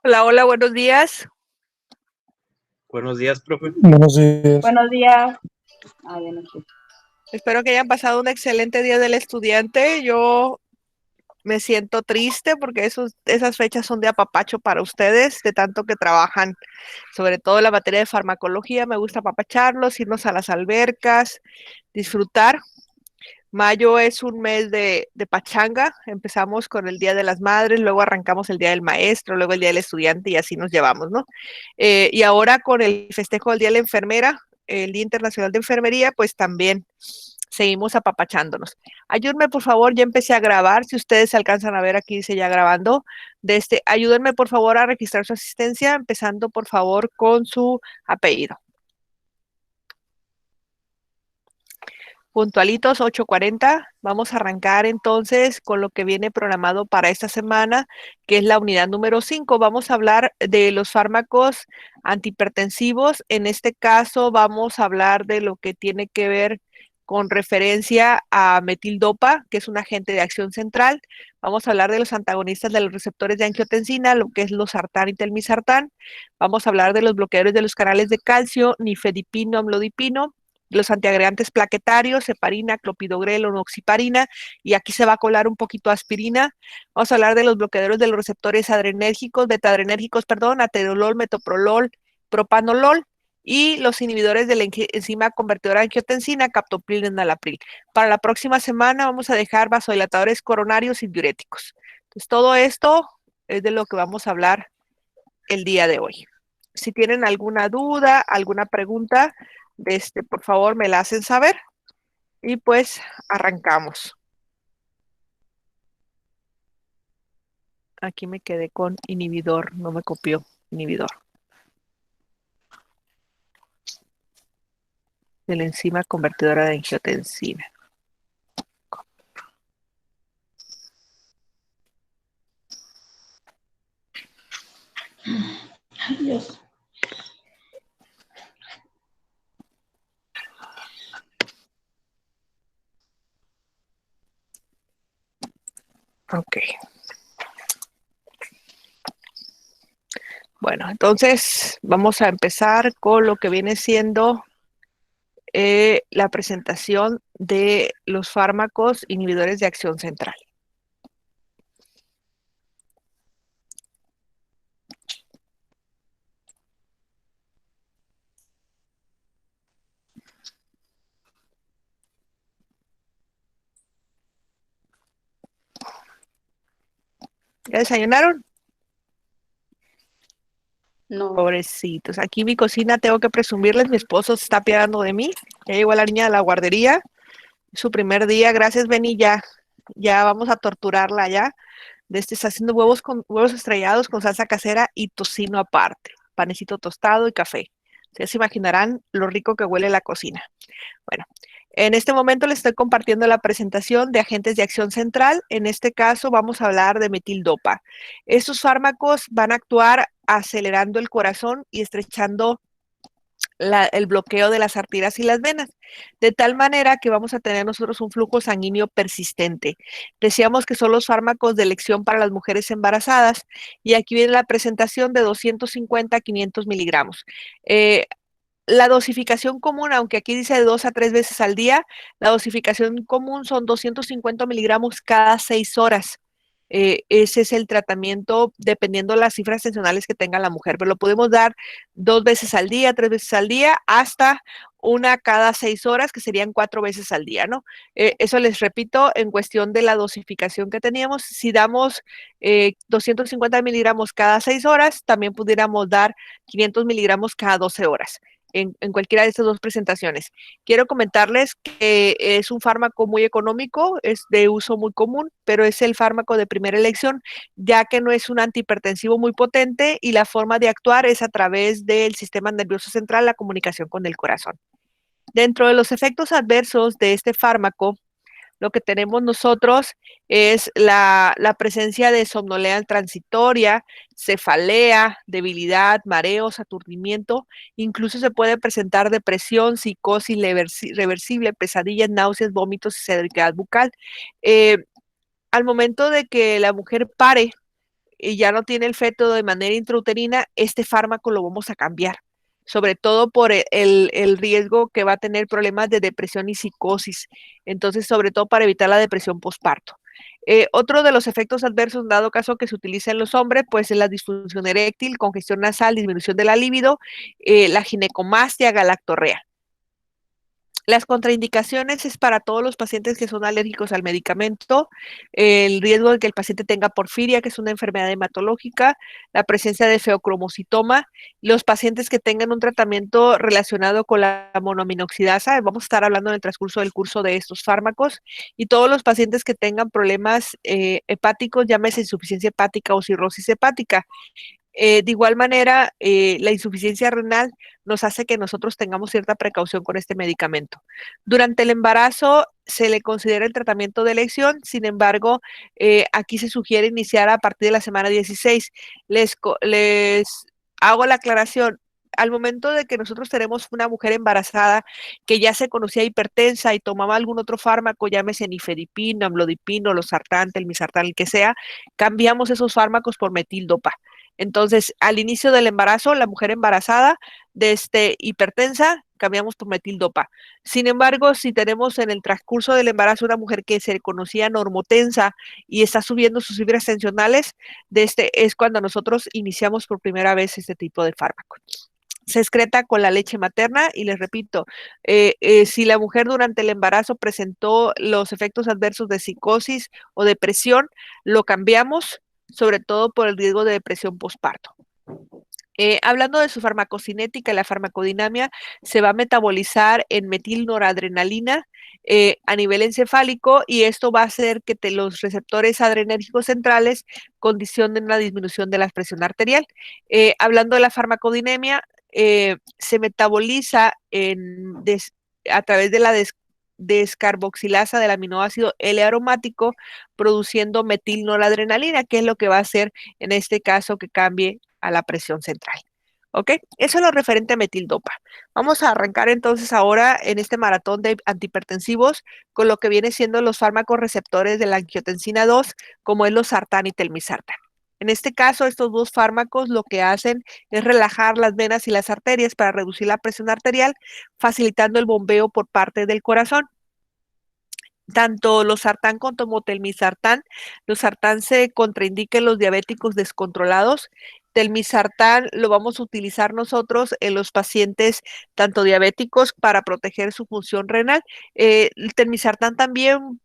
Hola, hola, buenos días. Buenos días, profe. Buenos días. Buenos días. Buenos días. Espero que hayan pasado un excelente día del estudiante. Yo me siento triste porque esas fechas son de apapacho para ustedes, de tanto que trabajan, sobre todo en la materia de farmacología. Me gusta apapacharlos, irnos a las albercas, disfrutar. Mayo es un mes de pachanga. Empezamos con el Día de las Madres, luego arrancamos el Día del Maestro, luego el Día del Estudiante y así nos llevamos, ¿no? Y ahora con el festejo del Día de la Enfermera, el Día Internacional de Enfermería, pues también seguimos apapachándonos. Ayúdenme, por favor, ya empecé a grabar. Si ustedes se alcanzan a ver, aquí dice ya grabando. Ayúdenme, por favor, a registrar su asistencia, empezando, por favor, con su apellido. Puntualitos, 8:40. Vamos a arrancar entonces con lo que viene programado para esta semana, que es la unidad número 5. Vamos a hablar de los fármacos antihipertensivos. En este caso vamos a hablar de lo que tiene que ver con referencia a metildopa, que es un agente de acción central. Vamos a hablar de los antagonistas de los receptores de angiotensina, lo que es losartán y telmisartán. Vamos a hablar de los bloqueadores de los canales de calcio, nifedipino, amlodipino, los antiagregantes plaquetarios, heparina, clopidogrel o noxiparina, y aquí se va a colar un poquito aspirina. Vamos a hablar de los bloqueadores de los receptores beta-adrenérgicos, atenolol, metoprolol, propanolol, y los inhibidores de la enzima convertidora de angiotensina, captopril y enalapril. Para la próxima semana vamos a dejar vasodilatadores coronarios y diuréticos. Entonces, todo esto es de lo que vamos a hablar el día de hoy. Si tienen alguna duda, alguna pregunta, por favor me la hacen saber y pues arrancamos. Aquí me quedé con inhibidor, no me copió inhibidor. De la enzima convertidora de angiotensina. Adiós. Ok. Bueno, entonces vamos a empezar con lo que viene siendo la presentación de los fármacos inhibidores de acción central. ¿Ya desayunaron? No. Pobrecitos. Aquí en mi cocina tengo que presumirles, mi esposo se está apiadando de mí. Ya llegó la niña de la guardería. Su primer día, gracias Beni, ya vamos a torturarla ya. Está haciendo huevos estrellados con salsa casera y tocino aparte, panecito tostado y café. Ustedes se imaginarán lo rico que huele la cocina. Bueno, en este momento les estoy compartiendo la presentación de agentes de acción central. En este caso vamos a hablar de metildopa. Estos fármacos van a actuar acelerando el corazón y estrechando el bloqueo de las arterias y las venas, de tal manera que vamos a tener nosotros un flujo sanguíneo persistente. Decíamos que son los fármacos de elección para las mujeres embarazadas y aquí viene la presentación de 250 a 500 miligramos. La dosificación común, aunque aquí dice de 2 a 3 veces al día, la dosificación común son 250 miligramos cada 6 horas. Ese es el tratamiento dependiendo de las cifras tensionales que tenga la mujer, pero lo podemos dar 2 veces al día, 3 veces al día, hasta una cada 6 horas, que serían 4 veces al día, ¿no? Eso les repito, en cuestión de la dosificación que teníamos, si damos 250 miligramos cada 6 horas, también pudiéramos dar 500 miligramos cada 12 horas. En cualquiera de estas dos presentaciones. Quiero comentarles que es un fármaco muy económico, es de uso muy común, pero es el fármaco de primera elección, ya que no es un antihipertensivo muy potente y la forma de actuar es a través del sistema nervioso central, la comunicación con el corazón. Dentro de los efectos adversos de este fármaco, lo que tenemos nosotros es la presencia de somnolencia transitoria, cefalea, debilidad, mareos, aturdimiento. Incluso se puede presentar depresión, psicosis reversible, pesadillas, náuseas, vómitos y sequedad bucal. Al momento de que la mujer pare, y ya no tiene el feto de manera intrauterina, este fármaco lo vamos a cambiar, sobre todo por el riesgo que va a tener problemas de depresión y psicosis. Entonces, sobre todo para evitar la depresión postparto. Otro de los efectos adversos, dado caso que se utiliza en los hombres, pues es la disfunción eréctil, congestión nasal, disminución de la libido, la ginecomastia, galactorrea. Las contraindicaciones es para todos los pacientes que son alérgicos al medicamento, el riesgo de que el paciente tenga porfiria, que es una enfermedad hematológica, la presencia de feocromocitoma, los pacientes que tengan un tratamiento relacionado con la monoaminoxidasa, vamos a estar hablando en el transcurso del curso de estos fármacos, y todos los pacientes que tengan problemas hepáticos, llámese insuficiencia hepática o cirrosis hepática. De igual manera, la insuficiencia renal nos hace que nosotros tengamos cierta precaución con este medicamento. Durante el embarazo se le considera el tratamiento de elección, sin embargo, aquí se sugiere iniciar a partir de la semana 16. Les hago la aclaración. Al momento de que nosotros tenemos una mujer embarazada que ya se conocía hipertensa y tomaba algún otro fármaco, llámese nifedipino, amlodipino, losartán, telmisartán, el que sea, cambiamos esos fármacos por metildopa. Entonces, al inicio del embarazo, la mujer embarazada de hipertensa, cambiamos por metildopa. Sin embargo, si tenemos en el transcurso del embarazo una mujer que se conocía normotensa y está subiendo sus fibras tensionales, es cuando nosotros iniciamos por primera vez este tipo de fármaco. Se excreta con la leche materna y les repito, si la mujer durante el embarazo presentó los efectos adversos de psicosis o depresión, lo cambiamos, sobre todo por el riesgo de depresión postparto. Hablando de su farmacocinética y la farmacodinamia, se va a metabolizar en metilnoradrenalina a nivel encefálico y esto va a hacer que los receptores adrenérgicos centrales condicionen una disminución de la presión arterial. Hablando de la farmacodinamia, se metaboliza a través de la descarboxilasa del aminoácido L-aromático, produciendo metilnoradrenalina, que es lo que va a hacer en este caso que cambie a la presión central. ¿Ok? Eso es lo referente a metildopa. Vamos a arrancar entonces ahora en este maratón de antihipertensivos con lo que viene siendo los fármacos receptores de la angiotensina 2, como es losartán y telmisartán. En este caso, estos dos fármacos lo que hacen es relajar las venas y las arterias para reducir la presión arterial, facilitando el bombeo por parte del corazón. Tanto losartán como telmisartán, losartán se contraindica en los diabéticos descontrolados. Telmisartán lo vamos a utilizar nosotros en los pacientes tanto diabéticos para proteger su función renal. El telmisartán también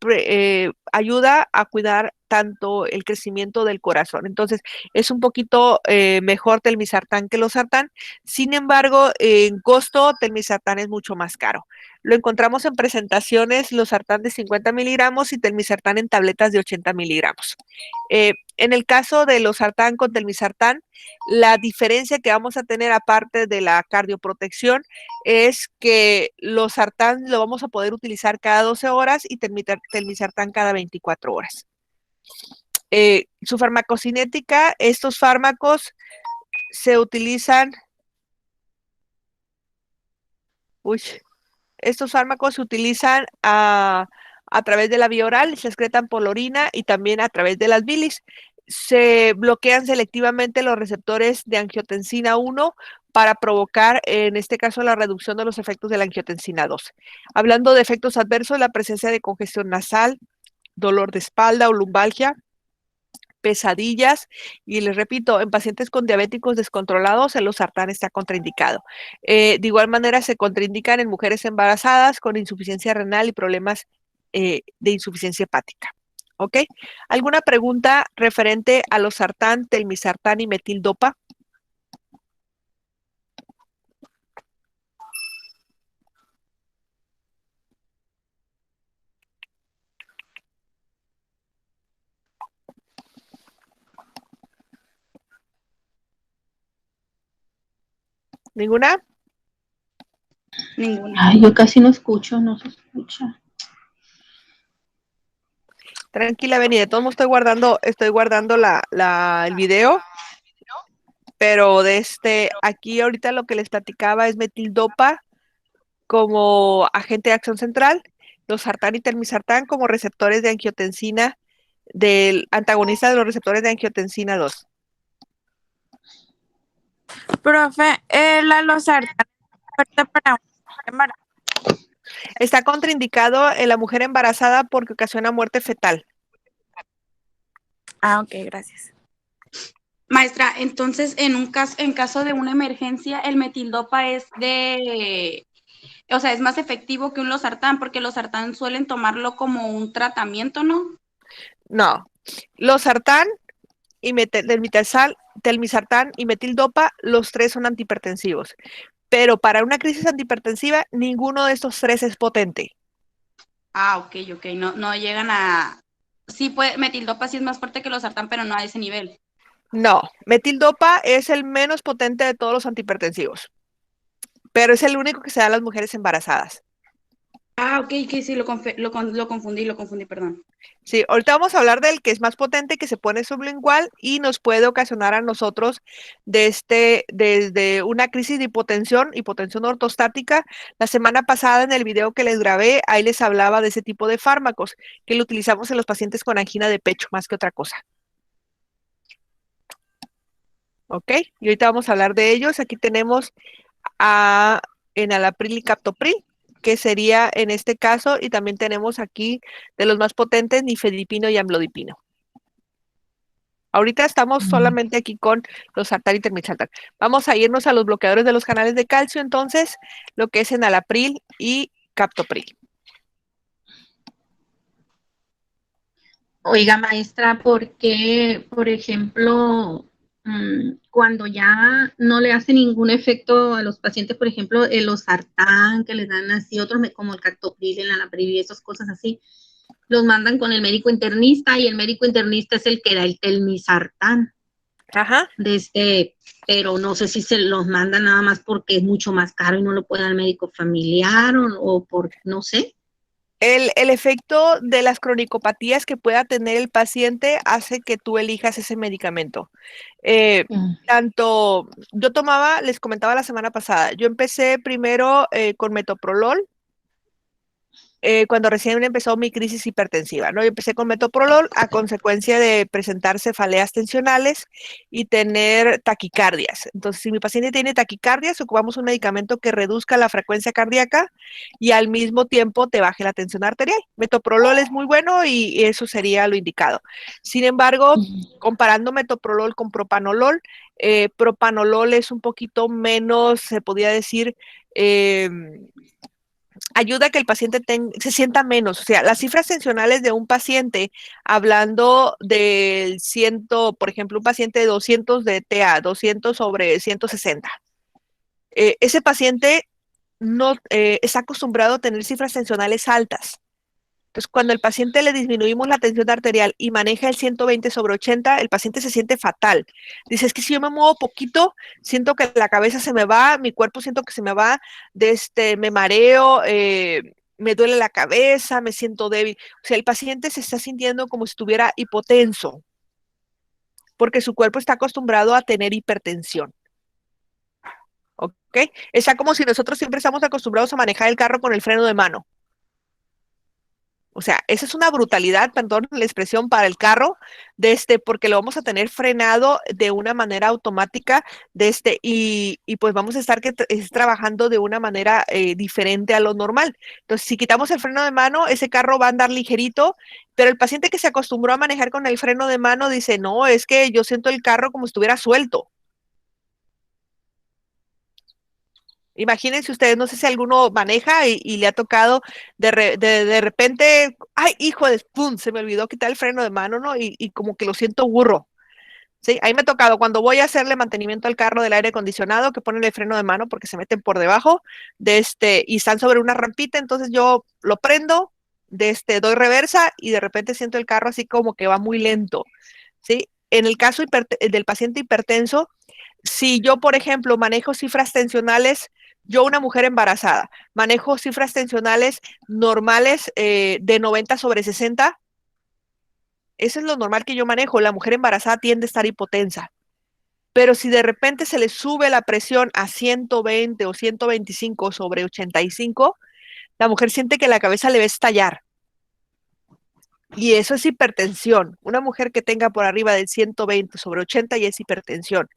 ayuda a cuidar tanto el crecimiento del corazón. Entonces, es un poquito mejor telmisartán que losartán. Sin embargo, en costo, telmisartán es mucho más caro. Lo encontramos en presentaciones, losartán de 50 miligramos y telmisartán en tabletas de 80 miligramos. En el caso de losartán con telmisartán, la diferencia que vamos a tener aparte de la cardioprotección es que losartán lo vamos a poder utilizar cada 12 horas y telmisartán cada 24 horas. Su farmacocinética, estos fármacos se utilizan, estos fármacos se utilizan a través de la vía oral, se excretan por la orina y también a través de las bilis. Se bloquean selectivamente los receptores de angiotensina 1 para provocar, en este caso, la reducción de los efectos de la angiotensina 2. Hablando de efectos adversos, la presencia de congestión nasal, dolor de espalda o lumbalgia, pesadillas, y les repito, en pacientes con diabéticos descontrolados, el losartán está contraindicado. De igual manera, se contraindican en mujeres embarazadas con insuficiencia renal y problemas de insuficiencia hepática. ¿Ok? ¿Alguna pregunta referente a losartán, telmisartán y metildopa? ¿Ninguna? Ninguna. Ay, yo casi no escucho, no se escucha. Tranquila, Beni, de todos modos estoy guardando el video, pero aquí ahorita lo que les platicaba es metildopa como agente de acción central, losartán y telmisartán como receptores de angiotensina, del antagonista de los receptores de angiotensina 2. Profe, la losartán es fuerte para una mujer embarazada. Está contraindicado en la mujer embarazada porque ocasiona muerte fetal. Ah, ok, gracias. Maestra, entonces en caso de una emergencia, el metildopa es es más efectivo que un losartán, porque los losartán suelen tomarlo como un tratamiento, ¿no? No. Losartán y telmisartán y metildopa, los tres son antihipertensivos. Pero para una crisis antihipertensiva, ninguno de estos tres es potente. Ah, ok, no llegan a... Sí, metildopa sí es más fuerte que losartán, pero no a ese nivel. No, metildopa es el menos potente de todos los antihipertensivos, pero es el único que se da a las mujeres embarazadas. Ah, ok, que sí, lo confundí, perdón. Sí, ahorita vamos a hablar del que es más potente, que se pone sublingual y nos puede ocasionar a nosotros desde una crisis de hipotensión ortostática. La semana pasada en el video que les grabé, ahí les hablaba de ese tipo de fármacos que lo utilizamos en los pacientes con angina de pecho más que otra cosa. ¿Ok? Y ahorita vamos a hablar de ellos. Aquí tenemos enalapril y captopril, que sería en este caso, y también tenemos aquí de los más potentes, nifedipino y amlodipino. Ahorita estamos solamente aquí con los sartán y telmisartán. Vamos a irnos a los bloqueadores de los canales de calcio, entonces, lo que es enalapril y captopril. Oiga, maestra, ¿por qué, por ejemplo, cuando ya no le hace ningún efecto a los pacientes, por ejemplo, el losartán que les dan así, otros como el captopril, el enalapril y esas cosas así, los mandan con el médico internista y el médico internista es el que da el telmisartán? Ajá. Pero no sé si se los mandan nada más porque es mucho más caro y no lo puede dar el médico familiar o por, no sé. El efecto de las cronicopatías que pueda tener el paciente hace que tú elijas ese medicamento. Yo les comentaba la semana pasada, yo empecé primero con metoprolol, cuando recién empezó mi crisis hipertensiva, ¿no? Yo empecé con metoprolol a consecuencia de presentar cefaleas tensionales y tener taquicardias. Entonces, si mi paciente tiene taquicardias, ocupamos un medicamento que reduzca la frecuencia cardíaca y al mismo tiempo te baje la tensión arterial. Metoprolol es muy bueno y eso sería lo indicado. Sin embargo, comparando metoprolol con propanolol, propanolol es un poquito menos, se podría decir, ayuda a que el paciente se sienta menos. O sea, las cifras tensionales de un paciente, hablando del por ejemplo, un paciente de 200 de TA, 200 sobre 160. Ese paciente no está acostumbrado a tener cifras tensionales altas. Entonces, cuando al paciente le disminuimos la tensión arterial y maneja el 120 sobre 80, el paciente se siente fatal. Dice, es que si yo me muevo poquito, siento que la cabeza se me va, mi cuerpo siento que se me va, me mareo, me duele la cabeza, me siento débil. O sea, el paciente se está sintiendo como si estuviera hipotenso, porque su cuerpo está acostumbrado a tener hipertensión. ¿Ok? Está como si nosotros siempre estamos acostumbrados a manejar el carro con el freno de mano. O sea, esa es una brutalidad, perdón la expresión, para el carro, porque lo vamos a tener frenado de una manera automática, y pues vamos a estar trabajando de una manera diferente a lo normal. Entonces, si quitamos el freno de mano, ese carro va a andar ligerito, pero el paciente que se acostumbró a manejar con el freno de mano dice, no, es que yo siento el carro como si estuviera suelto. Imagínense ustedes, no sé si alguno maneja y le ha tocado de repente, ay, hijo de, pum, se me olvidó quitar el freno de mano, ¿no? Y como que lo siento burro. Sí, ahí me ha tocado cuando voy a hacerle mantenimiento al carro del aire acondicionado, que ponen el freno de mano porque se meten por debajo, y están sobre una rampita, entonces yo lo prendo, doy reversa y de repente siento el carro así como que va muy lento, ¿sí? En el caso del paciente hipertenso, si yo, por ejemplo, manejo cifras tensionales, yo una mujer embarazada, manejo cifras tensionales normales de 90 sobre 60, eso es lo normal que yo manejo. La mujer embarazada tiende a estar hipotensa. Pero si de repente se le sube la presión a 120 o 125 sobre 85, la mujer siente que la cabeza le va a estallar. Y eso es hipertensión. Una mujer que tenga por arriba del 120 sobre 80 ya es hipertensión.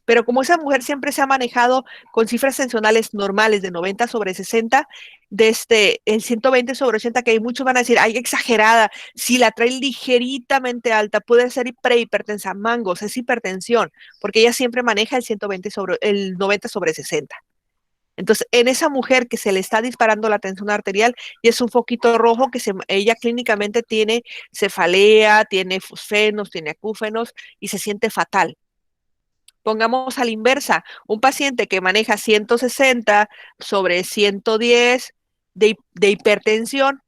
Pero como esa mujer siempre se ha manejado con cifras tensionales normales de 90/60, el 120/80, que hay muchos van a decir, ay, exagerada, si la trae ligeritamente alta, puede ser prehipertensa, mangos, es hipertensión, porque ella siempre maneja el 90/60. Entonces, en esa mujer que se le está disparando la tensión arterial y es un foquito rojo que ella clínicamente tiene cefalea, tiene fosfenos, tiene acúfenos y se siente fatal. Pongamos a la inversa, un paciente que maneja 160/110 de hipertensión,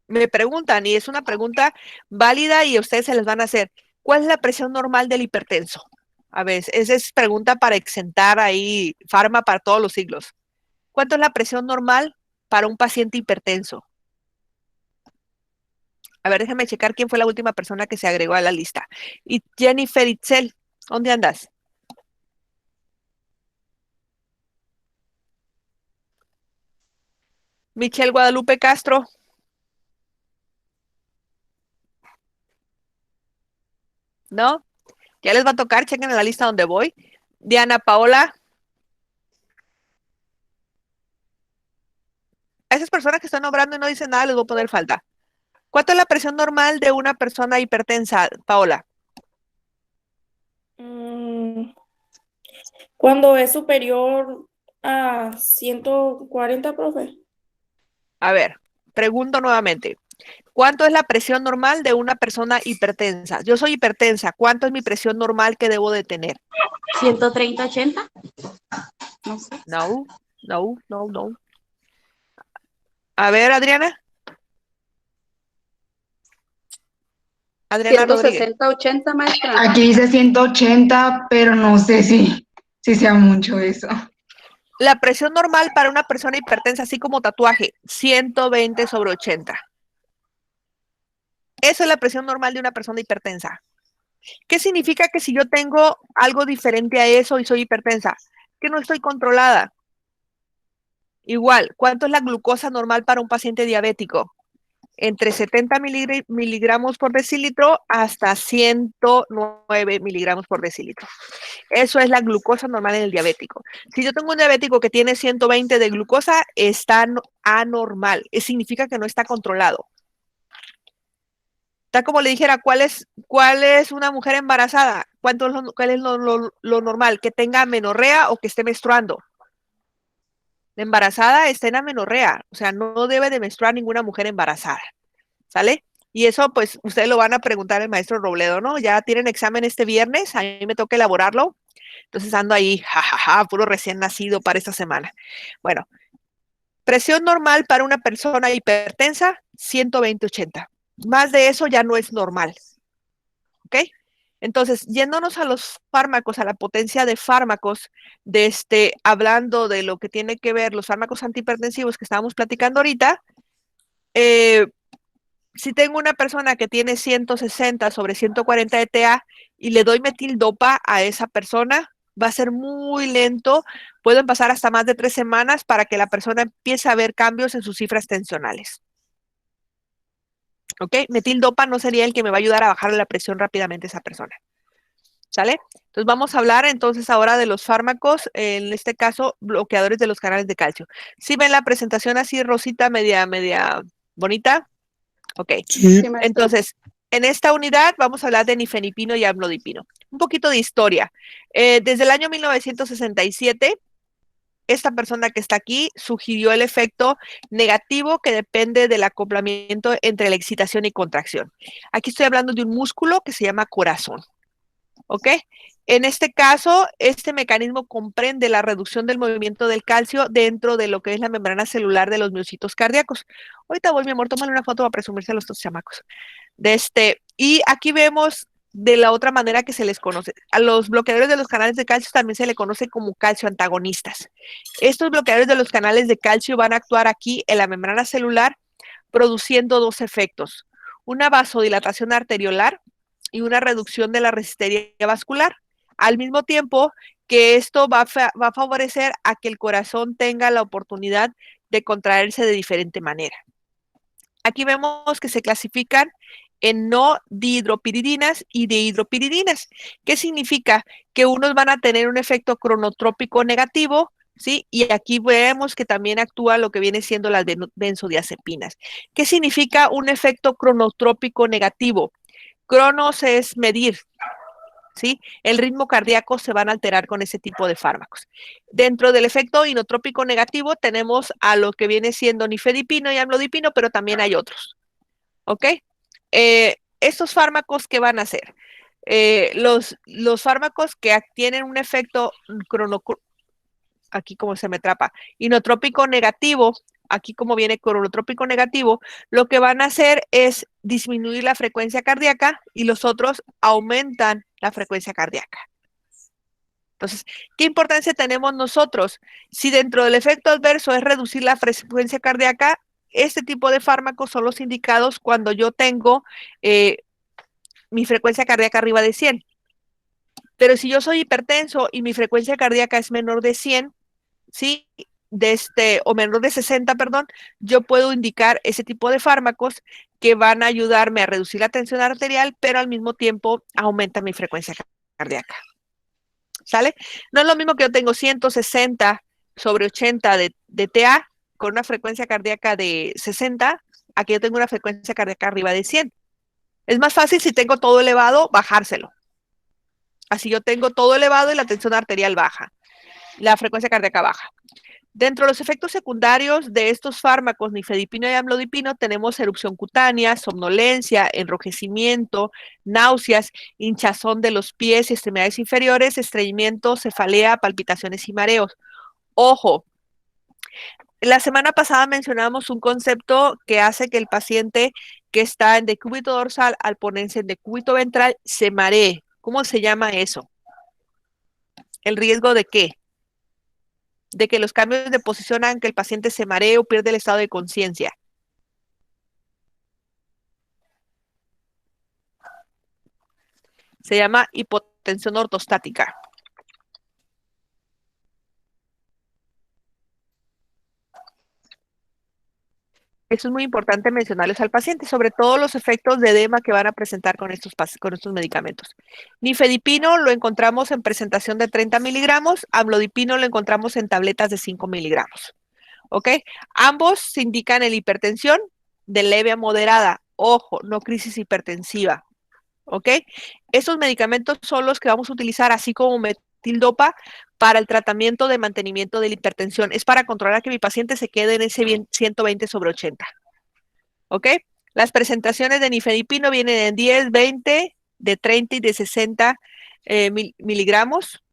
me preguntan, y es una pregunta válida y a ustedes se les van a hacer, ¿cuál es la presión normal del hipertenso? A ver, esa es pregunta para exentar ahí farma para todos los siglos. ¿Cuánto es la presión normal para un paciente hipertenso? A ver, déjame checar quién fue la última persona que se agregó a la lista. Y Jennifer Itzel, ¿dónde andas? Michelle Guadalupe Castro. ¿No? Ya les va a tocar, chequen en la lista donde voy. Diana Paola. A esas personas que están obrando y no dicen nada, les voy a poner falta. ¿Cuánto es la presión normal de una persona hipertensa, Paola? Cuando es superior a 140, profe. A ver, pregunto nuevamente. ¿Cuánto es la presión normal de una persona hipertensa? Yo soy hipertensa. ¿Cuánto es mi presión normal que debo de tener? 130/80. No sé. No. A ver, Adriana. Adriana Rodríguez. 160/80, maestra. Aquí dice 180, pero no sé si sea mucho eso. La presión normal para una persona hipertensa, así como tatuaje, 120/80. Esa es la presión normal de una persona hipertensa. ¿Qué significa que si yo tengo algo diferente a eso y soy hipertensa? Que no estoy controlada. Igual, ¿cuánto es la glucosa normal para un paciente diabético? Entre 70 miligramos por decilitro hasta 109 miligramos por decilitro. Eso es la glucosa normal en el diabético. Si yo tengo un diabético que tiene 120 de glucosa, está anormal. Significa que no está controlado. Está como le dijera, ¿cuál es una mujer embarazada? ¿Cuál es lo normal? ¿Que tenga amenorrea o que esté menstruando? La embarazada está en amenorrea, o sea, no debe de menstruar ninguna mujer embarazada, ¿sale? Y eso, pues, ustedes lo van a preguntar al maestro Robledo, ¿no? Ya tienen examen este viernes, a mí me toca elaborarlo, entonces ando ahí, jajaja, puro recién nacido para esta semana. Bueno, presión normal para una persona hipertensa, 120/80. Más de eso ya no es normal, ¿ok? Entonces, yéndonos a los fármacos, a la potencia de fármacos, hablando de lo que tiene que ver los fármacos antihipertensivos que estábamos platicando ahorita, si tengo una persona que tiene 160/140 de TA y le doy metildopa a esa persona, va a ser muy lento, pueden pasar hasta más de 3 semanas para que la persona empiece a ver cambios en sus cifras tensionales. ¿Ok? Metildopa no sería el que me va a ayudar a bajar la presión rápidamente a esa persona. ¿Sale? Entonces vamos a hablar entonces ahora de los fármacos, en este caso, bloqueadores de los canales de calcio. ¿Sí ven la presentación así, rosita, media bonita? Ok. Sí, maestra. Entonces, en esta unidad vamos a hablar de nifedipino y amlodipino. Un poquito de historia. Desde el año 1967, esta persona que está aquí sugirió el efecto negativo que depende del acoplamiento entre la excitación y contracción. Aquí estoy hablando de un músculo que se llama corazón. ¿Ok? En este caso, este mecanismo comprende la reducción del movimiento del calcio dentro de lo que es la membrana celular de los miocitos cardíacos. Ahorita voy, mi amor, tómale una foto para presumirse a los dos chamacos. Y aquí vemos de la otra manera que se les conoce. A los bloqueadores de los canales de calcio también se le conoce como calcio antagonistas. Estos bloqueadores de los canales de calcio van a actuar aquí en la membrana celular produciendo dos efectos. Una vasodilatación arteriolar y una reducción de la resistencia vascular. Al mismo tiempo que esto va a favorecer a que el corazón tenga la oportunidad de contraerse de diferente manera. Aquí vemos que se clasifican en no dihidropiridinas y dihidropiridinas. ¿Qué significa? Que unos van a tener un efecto cronotrópico negativo, ¿sí? Y aquí vemos que también actúa lo que viene siendo las benzodiazepinas. ¿Qué significa un efecto cronotrópico negativo? Cronos es medir, ¿sí? El ritmo cardíaco se van a alterar con ese tipo de fármacos. Dentro del efecto inotrópico negativo tenemos a lo que viene siendo nifedipino y amlodipino, pero también hay otros, ¿ok? Estos fármacos, ¿qué van a hacer? Los fármacos que tienen un efecto aquí como se me trapa, inotrópico negativo, aquí como viene cronotrópico negativo, lo que van a hacer es disminuir la frecuencia cardíaca y los otros aumentan la frecuencia cardíaca. Entonces, ¿qué importancia tenemos nosotros? Si dentro del efecto adverso es reducir la frecuencia cardíaca, este tipo de fármacos son los indicados cuando yo tengo mi frecuencia cardíaca arriba de 100. Pero si yo soy hipertenso y mi frecuencia cardíaca es menor de 100, ¿sí? O menor de 60, perdón, yo puedo indicar ese tipo de fármacos que van a ayudarme a reducir la tensión arterial, pero al mismo tiempo aumenta mi frecuencia cardíaca. ¿Sale? No es lo mismo que yo tengo 160/80 de TA con una frecuencia cardíaca de 60, a que yo tengo una frecuencia cardíaca arriba de 100. Es más fácil si tengo todo elevado, bajárselo. Así yo tengo todo elevado y la tensión arterial baja, la frecuencia cardíaca baja. Dentro de los efectos secundarios de estos fármacos, nifedipino y amlodipino, tenemos erupción cutánea, somnolencia, enrojecimiento, náuseas, hinchazón de los pies y extremidades inferiores, estreñimiento, cefalea, palpitaciones y mareos. Ojo, la semana pasada mencionamos un concepto que hace que el paciente que está en decúbito dorsal, al ponerse en decúbito ventral, se maree. ¿Cómo se llama eso? ¿El riesgo de qué? De que los cambios de posición hagan que el paciente se maree o pierda el estado de conciencia. Se llama hipotensión ortostática. Eso es muy importante mencionarles al paciente, sobre todo los efectos de edema que van a presentar con estos medicamentos. Nifedipino lo encontramos en presentación de 30 miligramos, amlodipino lo encontramos en tabletas de 5 miligramos. ¿Ok? Ambos se indican en hipertensión de leve a moderada. Ojo, no crisis hipertensiva. ¿Ok? Estos medicamentos son los que vamos a utilizar, así como metildopa, para el tratamiento de mantenimiento de la hipertensión. Es para controlar que mi paciente se quede en ese 120/80. ¿Ok? Las presentaciones de nifedipino vienen en 10, 20, de 30 y de 60 miligramos.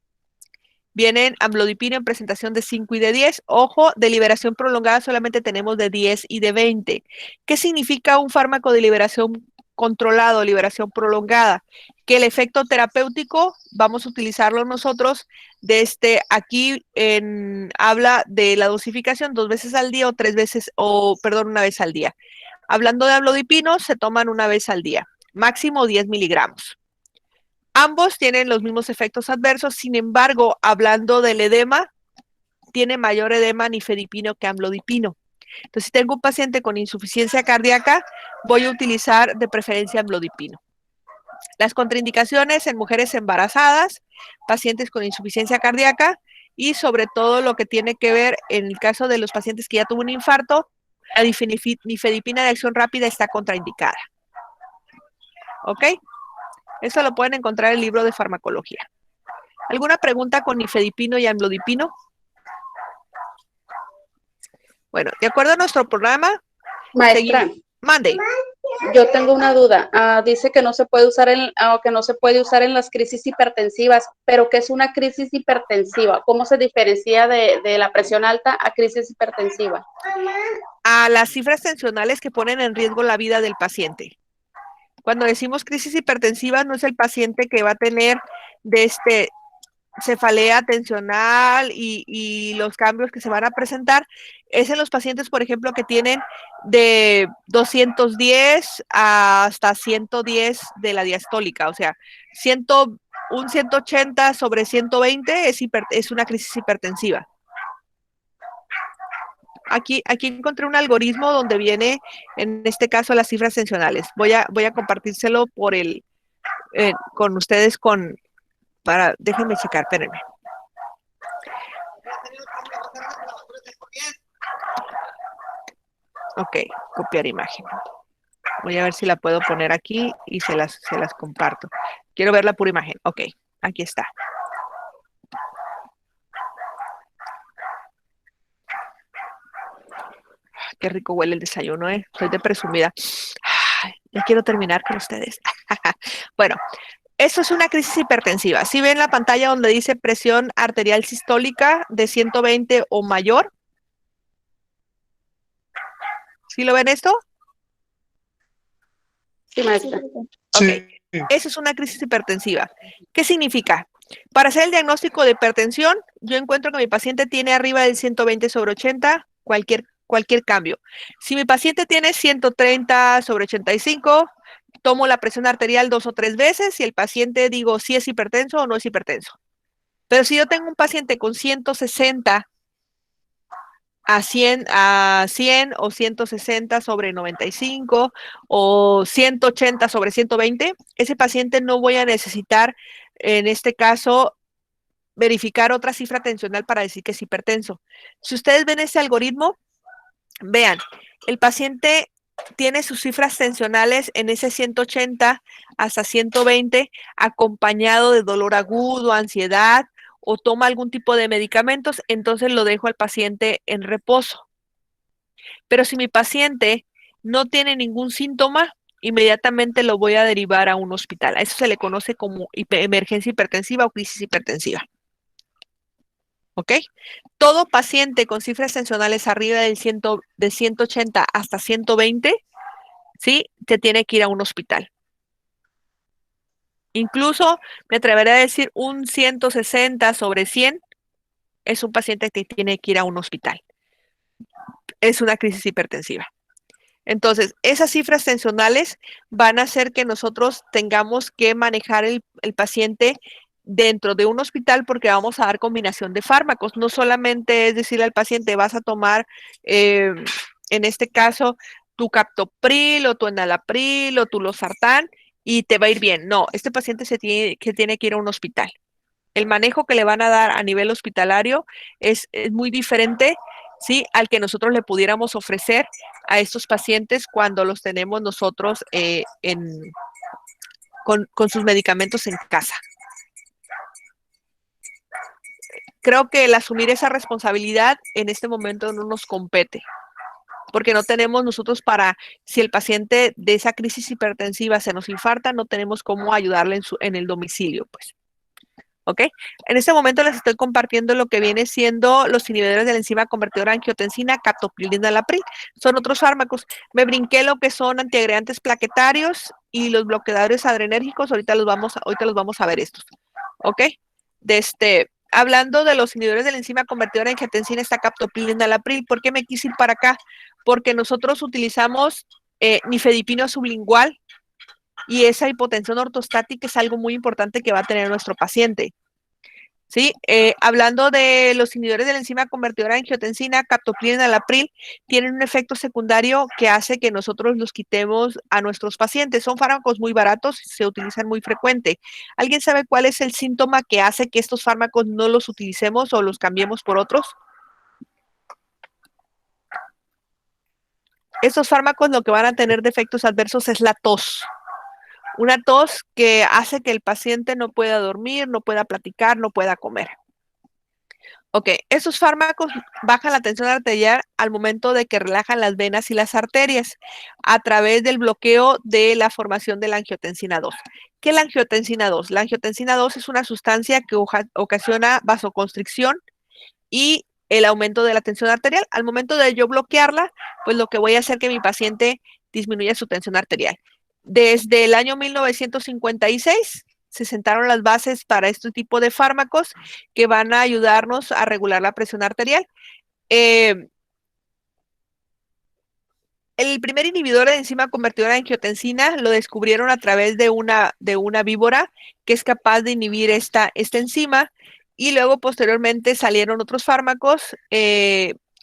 Vienen amlodipino en presentación de 5 y de 10. Ojo, de liberación prolongada solamente tenemos de 10 y de 20. ¿Qué significa un fármaco de liberación controlado, liberación prolongada? Que el efecto terapéutico vamos a utilizarlo nosotros aquí habla de la dosificación 2 veces al día o 3 veces, una vez al día. Hablando de amlodipino, se toman una vez al día, máximo 10 miligramos. Ambos tienen los mismos efectos adversos, sin embargo, hablando del edema, tiene mayor edema nifedipino que amlodipino. Entonces, si tengo un paciente con insuficiencia cardíaca, voy a utilizar de preferencia amlodipino. Las contraindicaciones en mujeres embarazadas, pacientes con insuficiencia cardíaca y sobre todo lo que tiene que ver en el caso de los pacientes que ya tuvo un infarto, la nifedipina de acción rápida está contraindicada. ¿Ok? Eso lo pueden encontrar en el libro de farmacología. ¿Alguna pregunta con nifedipino y amlodipino? Bueno, de acuerdo a nuestro programa, Maestra, mande. yo tengo una duda. Dice que no se puede usar en las crisis hipertensivas, pero ¿qué es una crisis hipertensiva? ¿Cómo se diferencia de la presión alta a crisis hipertensiva? A las cifras tensionales que ponen en riesgo la vida del paciente. Cuando decimos crisis hipertensiva, no es el paciente que va a tener cefalea tensional y los cambios que se van a presentar. Es en los pacientes, por ejemplo, que tienen de 210 hasta 110 de la diastólica, o sea, un 180/120 es una crisis hipertensiva. aquí encontré un algoritmo donde viene, en este caso, las cifras tensionales. Voy a compartírselo por con ustedes déjenme checar, espérenme. Ok, copiar imagen. Voy a ver si la puedo poner aquí y se las comparto. Quiero ver la pura imagen. Ok, aquí está. Qué rico huele el desayuno, ¿eh? Soy de presumida. Ya quiero terminar con ustedes. Bueno, esto es una crisis hipertensiva. ¿Sí ven la pantalla donde dice presión arterial sistólica de 120 o mayor? ¿Sí lo ven esto? Sí, maestra. Ok, esa es una crisis hipertensiva. ¿Qué significa? Para hacer el diagnóstico de hipertensión, yo encuentro que mi paciente tiene arriba del 120/80, cualquier cambio. Si mi paciente tiene 130/85, tomo la presión arterial 2 o 3 veces y el paciente digo si es hipertenso o no es hipertenso. Pero si yo tengo un paciente con 160 a 100 o 160/95 o 180/120, ese paciente no voy a necesitar, en este caso, verificar otra cifra tensional para decir que es hipertenso. Si ustedes ven ese algoritmo, vean, el paciente tiene sus cifras tensionales en ese 180 hasta 120, acompañado de dolor agudo, ansiedad, o toma algún tipo de medicamentos, entonces lo dejo al paciente en reposo. Pero si mi paciente no tiene ningún síntoma, inmediatamente lo voy a derivar a un hospital. A eso se le conoce como emergencia hipertensiva o crisis hipertensiva. ¿Ok? Todo paciente con cifras tensionales arriba de 180 hasta 120, ¿sí? Se tiene que ir a un hospital. Incluso me atreveré a decir un 160/100 es un paciente que tiene que ir a un hospital. Es una crisis hipertensiva. Entonces, esas cifras tensionales van a hacer que nosotros tengamos que manejar el paciente dentro de un hospital porque vamos a dar combinación de fármacos. No solamente es decirle al paciente, vas a tomar, en este caso, tu captopril o tu enalapril o tu losartán y te va a ir bien. No, este paciente tiene que ir a un hospital. El manejo que le van a dar a nivel hospitalario es muy diferente, ¿sí?, al que nosotros le pudiéramos ofrecer a estos pacientes cuando los tenemos nosotros con sus medicamentos en casa. Creo que el asumir esa responsabilidad en este momento no nos compete, porque no tenemos nosotros si el paciente de esa crisis hipertensiva se nos infarta, no tenemos cómo ayudarle en el domicilio, pues. ¿Ok? En este momento les estoy compartiendo lo que viene siendo los inhibidores de la enzima convertidora de angiotensina, captopril y enalapril. Son otros fármacos. Me brinqué lo que son antiagregantes plaquetarios y los bloqueadores adrenérgicos. Ahorita los vamos a ver estos. ¿Ok? Hablando de los inhibidores de la enzima convertidora de angiotensina, está captopril y enalapril. ¿Por qué me quise ir para acá? Porque nosotros utilizamos nifedipino sublingual, y esa hipotensión ortostática es algo muy importante que va a tener nuestro paciente. ¿Sí? Hablando de los inhibidores de la enzima convertidora de angiotensina, captopril y enalapril, tienen un efecto secundario que hace que nosotros los quitemos a nuestros pacientes. Son fármacos muy baratos, se utilizan muy frecuente. ¿Alguien sabe cuál es el síntoma que hace que estos fármacos no los utilicemos o los cambiemos por otros? Estos fármacos lo que van a tener de efectos adversos es la tos. Una tos que hace que el paciente no pueda dormir, no pueda platicar, no pueda comer. Ok, estos fármacos bajan la tensión arterial al momento de que relajan las venas y las arterias a través del bloqueo de la formación de la angiotensina 2. ¿Qué es la angiotensina 2? La angiotensina 2 es una sustancia que ocasiona vasoconstricción y el aumento de la tensión arterial. Al momento de yo bloquearla, pues lo que voy a hacer es que mi paciente disminuya su tensión arterial. Desde el año 1956 se sentaron las bases para este tipo de fármacos que van a ayudarnos a regular la presión arterial. El primer inhibidor de enzima convertidora de angiotensina lo descubrieron a través de una víbora que es capaz de inhibir esta enzima, y luego posteriormente salieron otros fármacos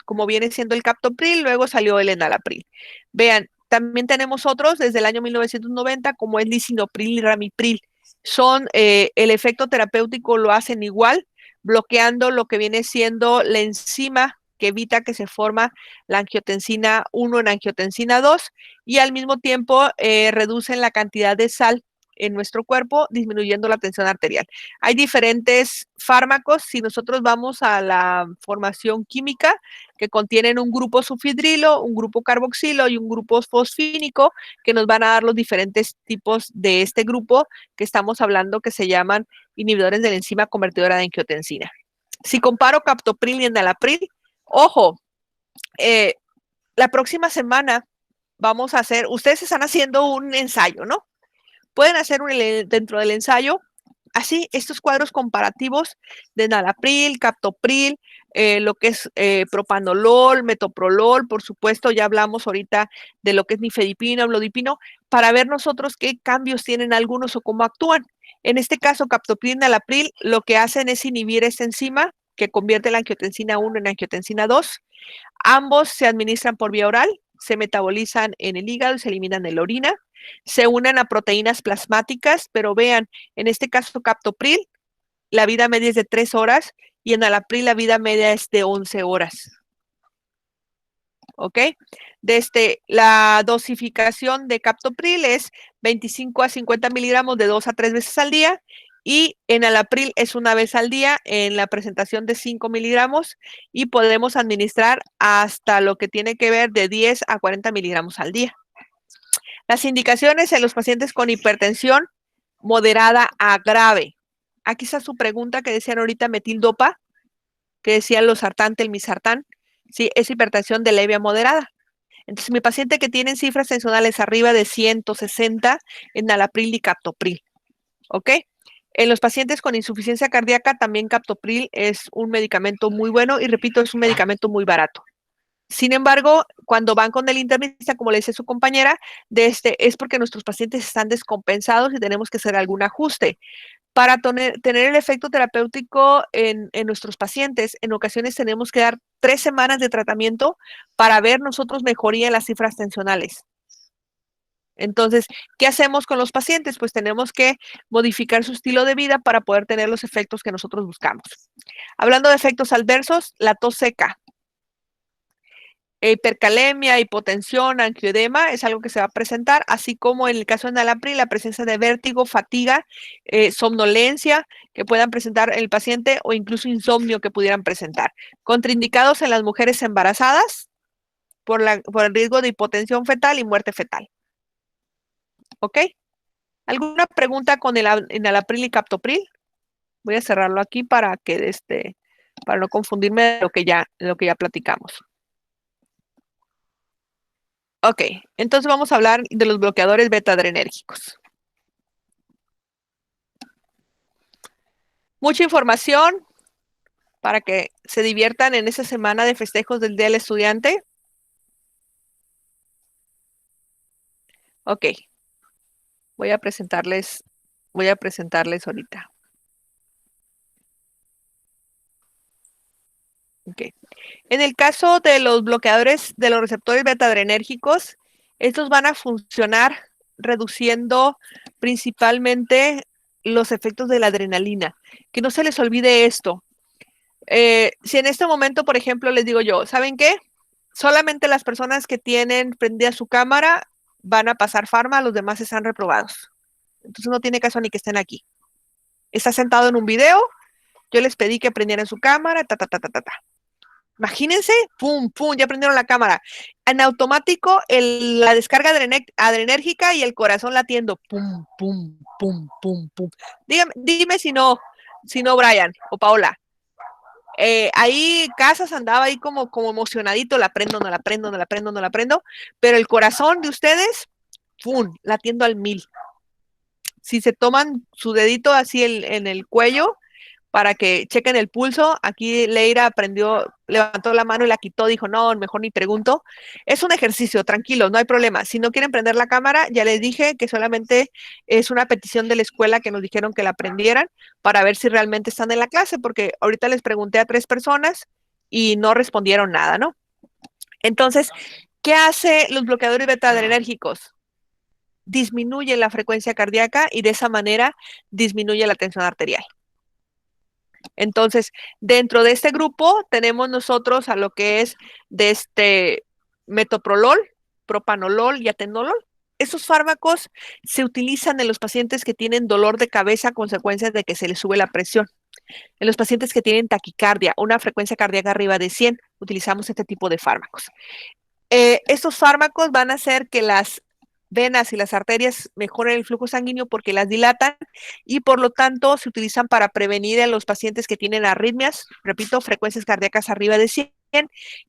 como viene siendo el captopril, luego salió el enalapril. Vean, también tenemos otros desde el año 1990, como es lisinopril y ramipril. Son, el efecto terapéutico lo hacen igual, bloqueando lo que viene siendo la enzima que evita que se forma la angiotensina 1 en angiotensina 2 y al mismo tiempo reducen la cantidad de sal en nuestro cuerpo, disminuyendo la tensión arterial. Hay diferentes fármacos, si nosotros vamos a la formación química, que contienen un grupo sulfidrilo, un grupo carboxilo y un grupo fosfínico, que nos van a dar los diferentes tipos de este grupo que estamos hablando, que se llaman inhibidores de la enzima convertidora de angiotensina. Si comparo captopril y enalapril, ojo, la próxima semana vamos a hacer, ustedes están haciendo un ensayo, ¿no? Pueden hacer dentro del ensayo, así, estos cuadros comparativos de enalapril, captopril, lo que es propanolol, metoprolol, por supuesto, ya hablamos ahorita de lo que es nifedipino, amlodipino, para ver nosotros qué cambios tienen algunos o cómo actúan. En este caso, captopril y enalapril, lo que hacen es inhibir esta enzima que convierte la angiotensina 1 en angiotensina 2. Ambos se administran por vía oral, se metabolizan en el hígado y se eliminan en la orina. Se unen a proteínas plasmáticas, pero vean, en este caso captopril, la vida media es de 3 horas y en enalapril la vida media es de 11 horas. ¿Ok? La dosificación de captopril es 25 a 50 miligramos de 2 a 3 veces al día y enalapril es una vez al día en la presentación de 5 miligramos y podemos administrar hasta lo que tiene que ver de 10 a 40 miligramos al día. Las indicaciones en los pacientes con hipertensión moderada a grave. Aquí está su pregunta que decían ahorita metildopa, que decían los sartán, telmisartán. Sí, es hipertensión de leve a moderada. Entonces, mi paciente que tiene cifras tensionales arriba de 160, enalapril y captopril. ¿Ok? En los pacientes con insuficiencia cardíaca, también captopril es un medicamento muy bueno y repito, es un medicamento muy barato. Sin embargo, cuando van con el internista, como le dice su compañera, es porque nuestros pacientes están descompensados y tenemos que hacer algún ajuste. Para tener el efecto terapéutico en nuestros pacientes, en ocasiones tenemos que dar 3 semanas de tratamiento para ver nosotros mejoría en las cifras tensionales. Entonces, ¿qué hacemos con los pacientes? Pues tenemos que modificar su estilo de vida para poder tener los efectos que nosotros buscamos. Hablando de efectos adversos, la tos seca. Hipercalemia, hipotensión, angioedema es algo que se va a presentar, así como en el caso de enalapril, la presencia de vértigo, fatiga, somnolencia que puedan presentar el paciente o incluso insomnio que pudieran presentar. Contraindicados en las mujeres embarazadas por el riesgo de hipotensión fetal y muerte fetal. ¿Ok? ¿Alguna pregunta con el enalapril y captopril? Voy a cerrarlo aquí para que para no confundirme de lo que ya platicamos. Ok, entonces vamos a hablar de los bloqueadores beta-adrenérgicos. Mucha información para que se diviertan en esa semana de festejos del Día del Estudiante. Ok, voy a presentarles ahorita. Ok. En el caso de los bloqueadores de los receptores beta-adrenérgicos, estos van a funcionar reduciendo principalmente los efectos de la adrenalina. Que no se les olvide esto. Si en este momento, por ejemplo, les digo yo, ¿saben qué? Solamente las personas que tienen prendida su cámara van a pasar farma, los demás están reprobados. Entonces no tiene caso ni que estén aquí. Está sentado en un video, yo les pedí que prendieran su cámara, Imagínense, pum, pum, ya prendieron la cámara. En automático, la descarga adrenérgica y el corazón latiendo, pum, pum, pum, pum, pum. Dime si no, Brian o Paola. Ahí Casas andaba ahí como emocionadito, la prendo, no la prendo, no la prendo, no la prendo, pero el corazón de ustedes, pum, latiendo al 1000. Si se toman su dedito así en el cuello, para que chequen el pulso. Aquí Leira levantó la mano y la quitó, dijo, no, mejor ni pregunto. Es un ejercicio, tranquilos, no hay problema. Si no quieren prender la cámara, ya les dije que solamente es una petición de la escuela que nos dijeron que la prendieran para ver si realmente están en la clase, porque ahorita les pregunté a 3 personas y no respondieron nada, ¿no? Entonces, ¿qué hace los bloqueadores beta-adrenérgicos? Disminuye la frecuencia cardíaca y de esa manera disminuye la tensión arterial. Entonces, dentro de este grupo tenemos nosotros a lo que es de metoprolol, propanolol y atenolol. Esos fármacos se utilizan en los pacientes que tienen dolor de cabeza a consecuencia de que se les sube la presión. En los pacientes que tienen taquicardia, una frecuencia cardíaca arriba de 100, utilizamos este tipo de fármacos. Estos fármacos van a hacer que las venas y las arterias mejoren el flujo sanguíneo porque las dilatan y por lo tanto se utilizan para prevenir a los pacientes que tienen arritmias, repito, frecuencias cardíacas arriba de 100,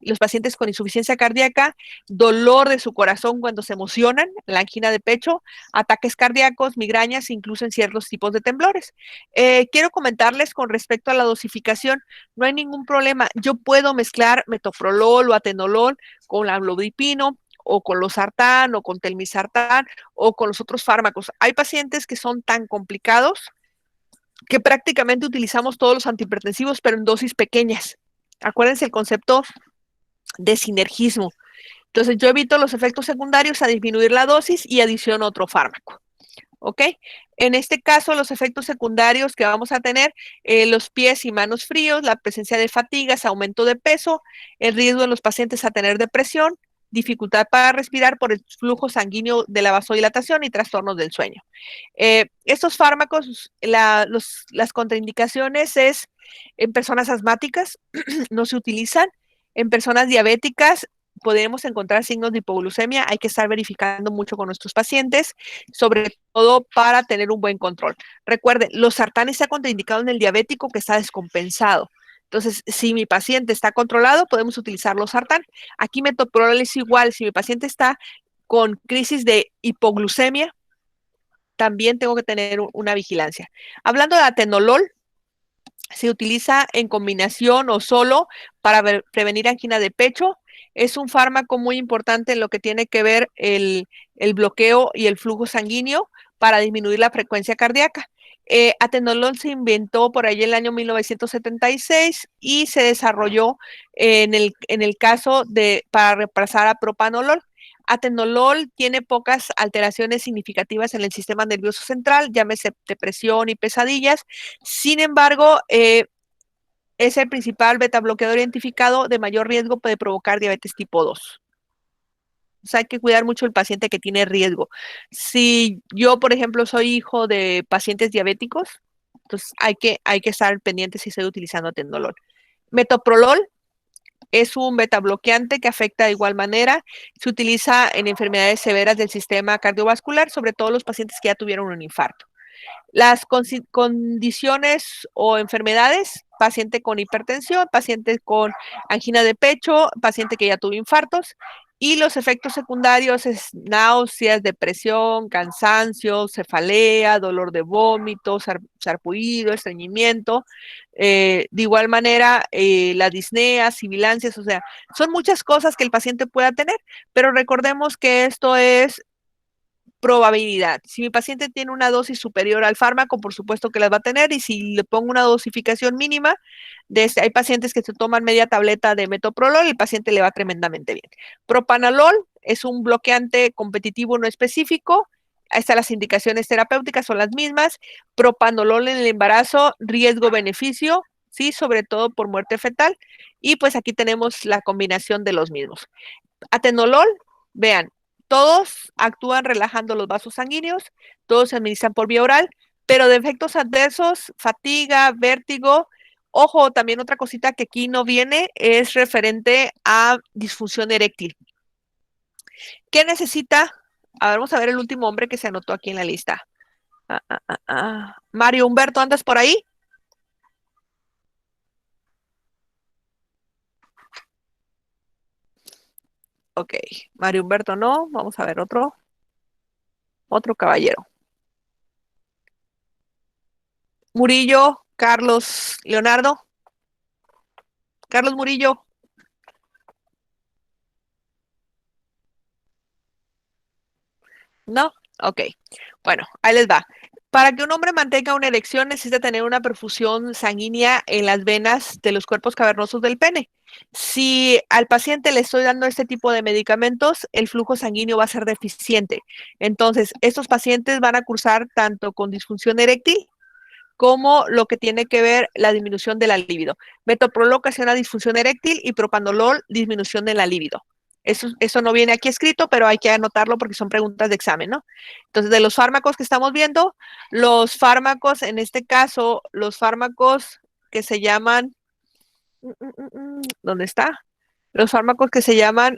y los pacientes con insuficiencia cardíaca, dolor de su corazón cuando se emocionan, la angina de pecho, ataques cardíacos, migrañas, incluso en ciertos tipos de temblores. Quiero comentarles con respecto a la dosificación, no hay ningún problema. Yo puedo mezclar metoprolol o atenolol con la amlodipino o con los sartán o con telmisartán o con los otros fármacos. Hay pacientes que son tan complicados que prácticamente utilizamos todos los antihipertensivos, pero en dosis pequeñas. Acuérdense el concepto de sinergismo. Entonces yo evito los efectos secundarios a disminuir la dosis y adiciono otro fármaco. ¿Ok? En este caso, los efectos secundarios que vamos a tener, los pies y manos fríos, la presencia de fatigas, aumento de peso, el riesgo en los pacientes a tener depresión, dificultad para respirar por el flujo sanguíneo de la vasodilatación y trastornos del sueño. Estos fármacos, las contraindicaciones es en personas asmáticas, no se utilizan, en personas diabéticas, podemos encontrar signos de hipoglucemia, hay que estar verificando mucho con nuestros pacientes, sobre todo para tener un buen control. Recuerden, los sartanes está contraindicado en el diabético que está descompensado. Entonces, si mi paciente está controlado, podemos utilizar los sartán. Aquí metoprolol es igual, si mi paciente está con crisis de hipoglucemia, también tengo que tener una vigilancia. Hablando de atenolol, se utiliza en combinación o solo para prevenir angina de pecho. Es un fármaco muy importante en lo que tiene que ver el bloqueo y el flujo sanguíneo para disminuir la frecuencia cardíaca. Atenolol se inventó por ahí en el año 1976 y se desarrolló en el caso para reemplazar a propanolol. Atenolol tiene pocas alteraciones significativas en el sistema nervioso central, llámese depresión y pesadillas. Sin embargo, es el principal beta bloqueador identificado de mayor riesgo, puede provocar diabetes tipo 2. O sea, hay que cuidar mucho el paciente que tiene riesgo. Si yo, por ejemplo, soy hijo de pacientes diabéticos, entonces hay que estar pendiente si estoy utilizando atenolol. Metoprolol es un beta bloqueante que afecta de igual manera. Se utiliza en enfermedades severas del sistema cardiovascular, sobre todo los pacientes que ya tuvieron un infarto. Las condiciones o enfermedades, paciente con hipertensión, paciente con angina de pecho, paciente que ya tuvo infartos, y los efectos secundarios es náuseas, depresión, cansancio, cefalea, dolor de vómito, sarpullido, estreñimiento. De igual manera, la disnea, sibilancias, o sea, son muchas cosas que el paciente pueda tener, pero recordemos que esto es probabilidad. Si mi paciente tiene una dosis superior al fármaco, por supuesto que las va a tener, y si le pongo una dosificación mínima, hay pacientes que se toman media tableta de metoprolol y el paciente le va tremendamente bien. Propanolol es un bloqueante competitivo no específico. Ahí están las indicaciones terapéuticas, son las mismas. Propanolol en el embarazo, riesgo-beneficio, sí, sobre todo por muerte fetal. Y pues aquí tenemos la combinación de los mismos. Atenolol, vean, todos actúan relajando los vasos sanguíneos, todos se administran por vía oral, pero de efectos adversos, fatiga, vértigo. Ojo, también otra cosita que aquí no viene es referente a disfunción eréctil. ¿Qué necesita? A ver, vamos a ver el último hombre que se anotó aquí en la lista. Mario Humberto, ¿andas por ahí? Ok, Mario Humberto no, vamos a ver otro caballero. Murillo, Carlos Leonardo. Carlos Murillo. ¿No? Ok. Bueno, ahí les va. Para que un hombre mantenga una erección necesita tener una perfusión sanguínea en las venas de los cuerpos cavernosos del pene. Si al paciente le estoy dando este tipo de medicamentos, el flujo sanguíneo va a ser deficiente. Entonces, estos pacientes van a cursar tanto con disfunción eréctil como lo que tiene que ver la disminución de la libido. Metoprolol ocasiona disfunción eréctil y propanolol disminución de la libido. Eso no viene aquí escrito, pero hay que anotarlo porque son preguntas de examen, ¿no? Entonces, de los fármacos que estamos viendo, los fármacos, en este caso, los fármacos que se llaman, ¿dónde está? Los fármacos que se llaman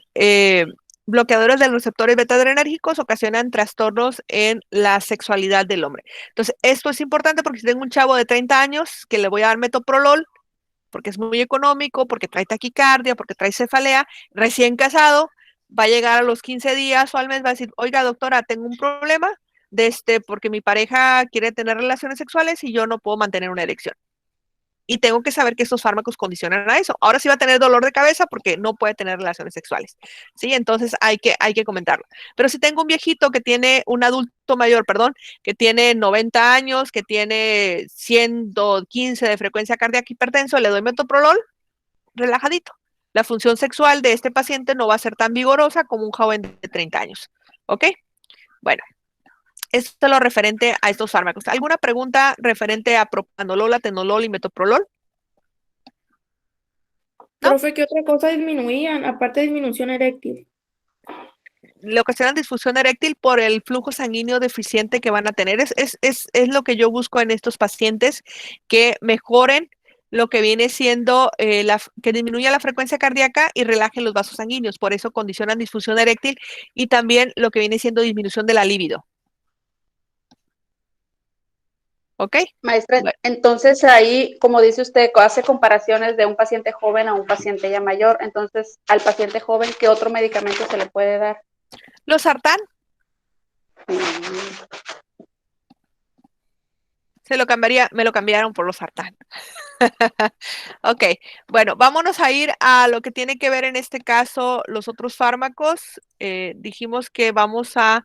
bloqueadores de los receptores beta-adrenérgicos ocasionan trastornos en la sexualidad del hombre. Entonces, esto es importante porque si tengo un chavo de 30 años que le voy a dar metoprolol, porque es muy económico, porque trae taquicardia, porque trae cefalea, recién casado, va a llegar a los 15 días o al mes, va a decir, oiga, doctora, tengo un problema porque mi pareja quiere tener relaciones sexuales y yo no puedo mantener una erección. Y tengo que saber que estos fármacos condicionan a eso. Ahora sí va a tener dolor de cabeza porque no puede tener relaciones sexuales. ¿Sí? Entonces hay que comentarlo. Pero si tengo un viejito que tiene, un adulto mayor, perdón, que tiene 90 años, que tiene 115 de frecuencia cardíaca hipertenso, le doy metoprolol, relajadito. La función sexual de este paciente no va a ser tan vigorosa como un joven de 30 años. ¿Ok? Bueno. Esto es lo referente a estos fármacos. ¿Alguna pregunta referente a propanolol, atenolol y metoprolol? ¿No? Profe, ¿qué otra cosa disminuían, aparte de disminución eréctil? Le ocasionan disfunción eréctil por el flujo sanguíneo deficiente que van a tener. Es lo que yo busco en estos pacientes, que mejoren lo que viene siendo, que disminuya la frecuencia cardíaca y relajen los vasos sanguíneos. Por eso condicionan disfunción eréctil y también lo que viene siendo disminución de la libido. ¿Ok? Maestra, Bueno. entonces ahí, como dice usted, hace comparaciones de un paciente joven a un paciente ya mayor. Entonces, al paciente joven, ¿qué otro medicamento se le puede dar? Los sartán. Me lo cambiaron por los sartán. Ok, bueno, vámonos a ir a lo que tiene que ver en este caso los otros fármacos. Dijimos que vamos a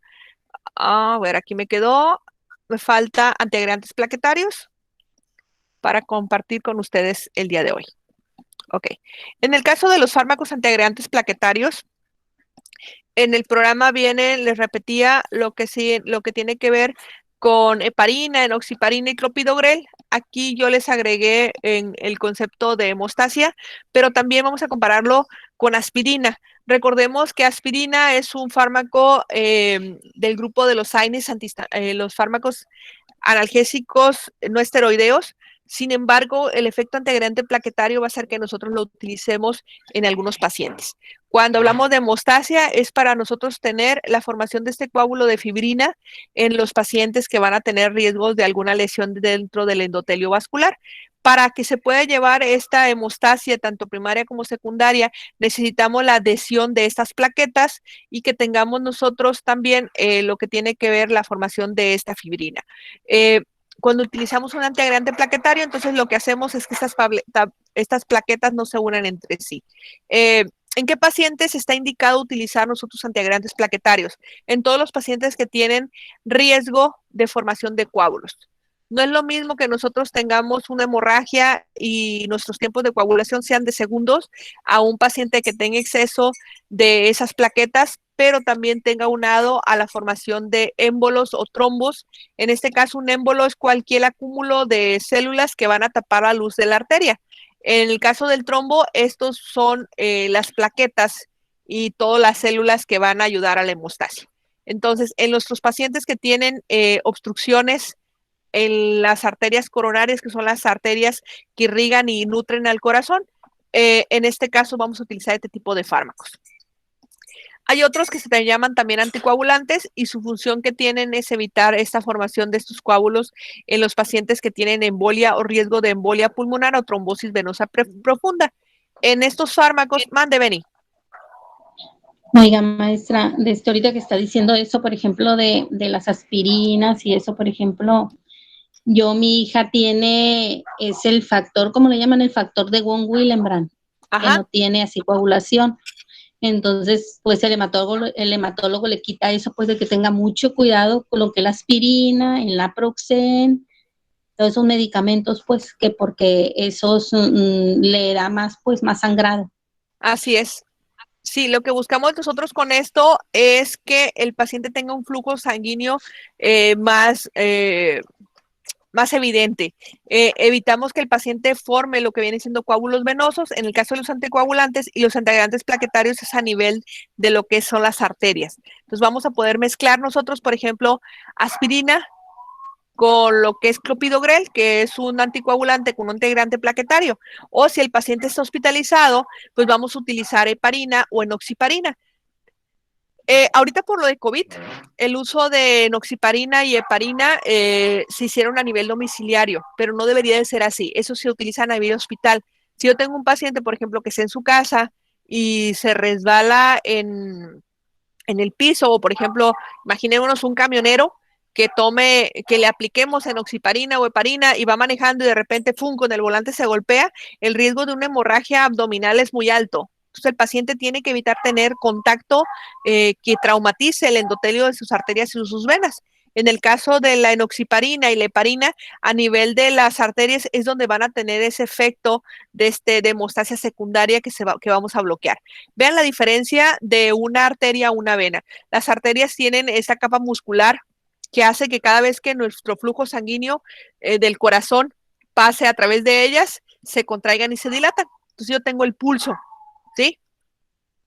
ver, aquí me quedó, me falta antiagregantes plaquetarios para compartir con ustedes el día de hoy. Ok, en el caso de los fármacos antiagregantes plaquetarios, en el programa viene, les repetía, lo que tiene que ver con heparina, enoxaparina y clopidogrel. Aquí yo les agregué en el concepto de hemostasia, pero también vamos a compararlo con aspirina. Recordemos que aspirina es un fármaco del grupo de los AINES, los fármacos analgésicos no esteroideos. Sin embargo, el efecto antiagregante plaquetario va a hacer que nosotros lo utilicemos en algunos pacientes. Cuando hablamos de hemostasia, es para nosotros tener la formación de este coágulo de fibrina en los pacientes que van a tener riesgos de alguna lesión dentro del endotelio vascular. Para que se pueda llevar esta hemostasia, tanto primaria como secundaria, necesitamos la adhesión de estas plaquetas y que tengamos nosotros también lo que tiene que ver la formación de esta fibrina. Cuando utilizamos un antiagregante plaquetario, entonces lo que hacemos es que estas plaquetas no se unan entre sí. ¿En qué pacientes está indicado utilizar nosotros antiagregantes plaquetarios? En todos los pacientes que tienen riesgo de formación de coágulos. No es lo mismo que nosotros tengamos una hemorragia y nuestros tiempos de coagulación sean de segundos a un paciente que tenga exceso de esas plaquetas, pero también tenga unado a la formación de émbolos o trombos. En este caso, un émbolo es cualquier acúmulo de células que van a tapar la luz de la arteria. En el caso del trombo, estos son las plaquetas y todas las células que van a ayudar a la hemostasia. Entonces, en nuestros pacientes que tienen obstrucciones en las arterias coronarias, que son las arterias que irrigan y nutren al corazón, en este caso vamos a utilizar este tipo de fármacos. Hay otros que se llaman también anticoagulantes y su función que tienen es evitar esta formación de estos coágulos en los pacientes que tienen embolia o riesgo de embolia pulmonar o trombosis venosa profunda. En estos fármacos, mande, Beni. Oiga, maestra, ahorita que está diciendo eso, por ejemplo, de las aspirinas y eso, por ejemplo, mi hija es el factor, ¿cómo le llaman? El factor de von Willebrand, que no tiene así coagulación. Entonces, pues el hematólogo le quita eso, pues de que tenga mucho cuidado con lo que es la aspirina, el naproxen, todos esos medicamentos, pues que porque esos le da más, pues más sangrado. Así es. Sí, lo que buscamos nosotros con esto es que el paciente tenga un flujo sanguíneo más evidente. Evitamos que el paciente forme lo que viene siendo coágulos venosos. En el caso de los anticoagulantes y los antiagregantes plaquetarios es a nivel de lo que son las arterias. Entonces vamos a poder mezclar nosotros, por ejemplo, aspirina con lo que es clopidogrel, que es un anticoagulante con un antiagregante plaquetario. O si el paciente está hospitalizado, pues vamos a utilizar heparina o enoxiparina. Ahorita por lo de COVID, el uso de enoxiparina y heparina se hicieron a nivel domiciliario, pero no debería de ser así. Eso se utiliza a nivel hospital. Si yo tengo un paciente, por ejemplo, que está en su casa y se resbala en el piso, o por ejemplo, imaginémonos un camionero que le apliquemos enoxiparina o heparina y va manejando y de repente, ¡fum!, con el volante se golpea, el riesgo de una hemorragia abdominal es muy alto. Entonces el paciente tiene que evitar tener contacto que traumatice el endotelio de sus arterias y sus venas. En el caso de la enoxiparina y la heparina, a nivel de las arterias es donde van a tener ese efecto de hemostasia secundaria que vamos a bloquear. Vean la diferencia de una arteria a una vena. Las arterias tienen esa capa muscular que hace que cada vez que nuestro flujo sanguíneo del corazón pase a través de ellas, se contraigan y se dilatan. Entonces yo tengo el pulso, ¿sí?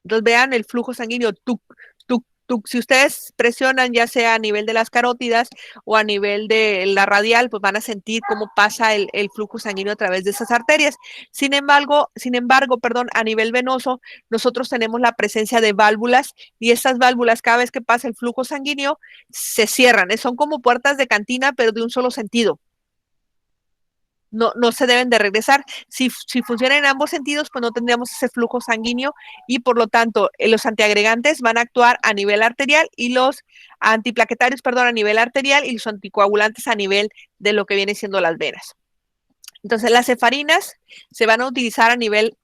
Entonces vean el flujo sanguíneo, tuc, tuc, tuc. Si ustedes presionan ya sea a nivel de las carótidas o a nivel de la radial, pues van a sentir cómo pasa el flujo sanguíneo a través de esas arterias. Sin embargo, perdón, a nivel venoso, nosotros tenemos la presencia de válvulas y estas válvulas cada vez que pasa el flujo sanguíneo se cierran. Son como puertas de cantina, pero de un solo sentido. No se deben de regresar. Si funciona en ambos sentidos, pues no tendríamos ese flujo sanguíneo y por lo tanto los antiagregantes van a actuar a nivel arterial y los antiplaquetarios, perdón, a nivel arterial y los anticoagulantes a nivel de lo que viene siendo las venas. Entonces las heparinas se van a utilizar a nivel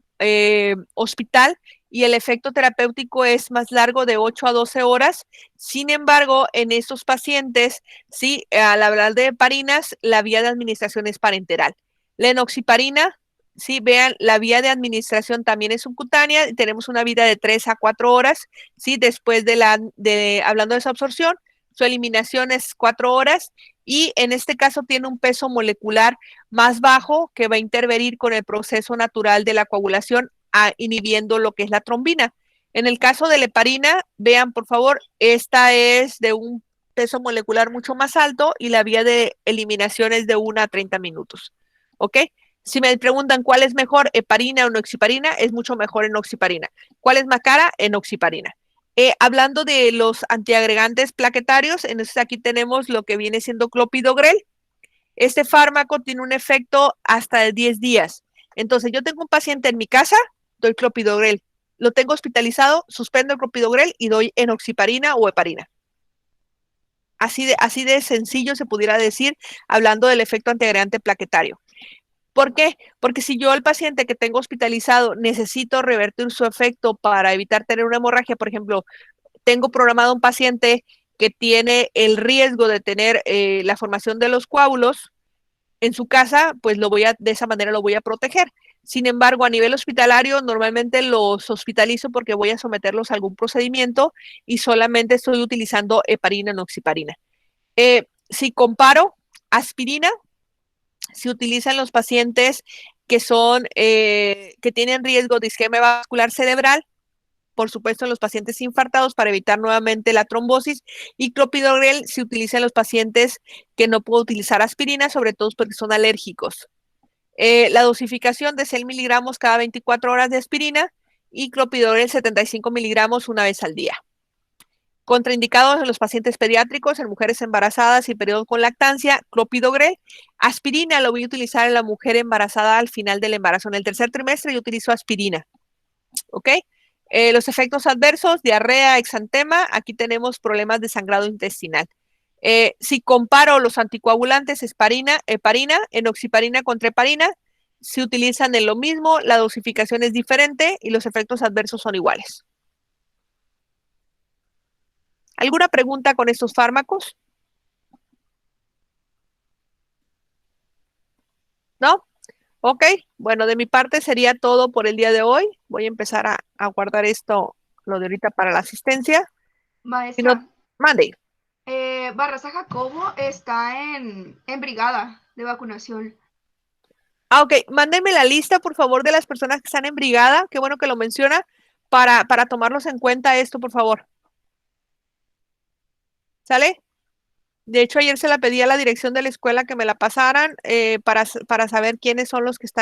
hospital y el efecto terapéutico es más largo de 8 a 12 horas. Sin embargo, en estos pacientes, sí, al hablar de heparinas, la vía de administración es parenteral. La enoxiparina, sí, vean, la vía de administración también es subcutánea, tenemos una vida de 3 a 4 horas, sí, después hablando de esa absorción, su eliminación es 4 horas y en este caso tiene un peso molecular más bajo que va a intervenir con el proceso natural de la coagulación inhibiendo lo que es la trombina. En el caso de la heparina, vean por favor, esta es de un peso molecular mucho más alto y la vía de eliminación es de 1 a 30 minutos. ¿Ok? Si me preguntan cuál es mejor, heparina o enoxiparina, es mucho mejor enoxiparina. ¿Cuál es más cara? Enoxiparina. Hablando de los antiagregantes plaquetarios, entonces aquí tenemos lo que viene siendo clopidogrel. Este fármaco tiene un efecto hasta de 10 días. Entonces, yo tengo un paciente en mi casa, doy clopidogrel. Lo tengo hospitalizado, suspendo el clopidogrel y doy enoxiparina o heparina. Así de sencillo se pudiera decir, hablando del efecto antiagregante plaquetario. ¿Por qué? Porque si yo al paciente que tengo hospitalizado necesito revertir su efecto para evitar tener una hemorragia, por ejemplo, tengo programado un paciente que tiene el riesgo de tener la formación de los coágulos en su casa, pues de esa manera lo voy a proteger. Sin embargo, a nivel hospitalario, normalmente los hospitalizo porque voy a someterlos a algún procedimiento y solamente estoy utilizando heparina, enoxiparina. Si comparo, aspirina se utiliza en los pacientes que tienen riesgo de isquemia vascular cerebral, por supuesto en los pacientes infartados para evitar nuevamente la trombosis, y clopidogrel se utiliza en los pacientes que no pueden utilizar aspirina, sobre todo porque son alérgicos. La dosificación de 6 miligramos cada 24 horas de aspirina y clopidogrel 75 miligramos una vez al día. Contraindicados en los pacientes pediátricos, en mujeres embarazadas y periodo con lactancia, clopidogrel. Aspirina lo voy a utilizar en la mujer embarazada al final del embarazo. En el tercer trimestre yo utilizo aspirina. ¿Ok? Los efectos adversos, diarrea, exantema, aquí tenemos problemas de sangrado intestinal. Si comparo los anticoagulantes, heparina, enoxiparina contra heparina, se utilizan en lo mismo, la dosificación es diferente y los efectos adversos son iguales. ¿Alguna pregunta con estos fármacos? ¿No? Ok, bueno, de mi parte sería todo por el día de hoy. Voy a empezar a guardar esto, lo de ahorita para la asistencia. Si Maestra, no, mande. Barraza Jacobo está en brigada de vacunación. Ah, ok, mándenme la lista, por favor, de las personas que están en brigada. Qué bueno que lo menciona, para tomarlos en cuenta esto, por favor. ¿Sale? De hecho, ayer se la pedí a la dirección de la escuela que me la pasaran para saber quiénes son los que están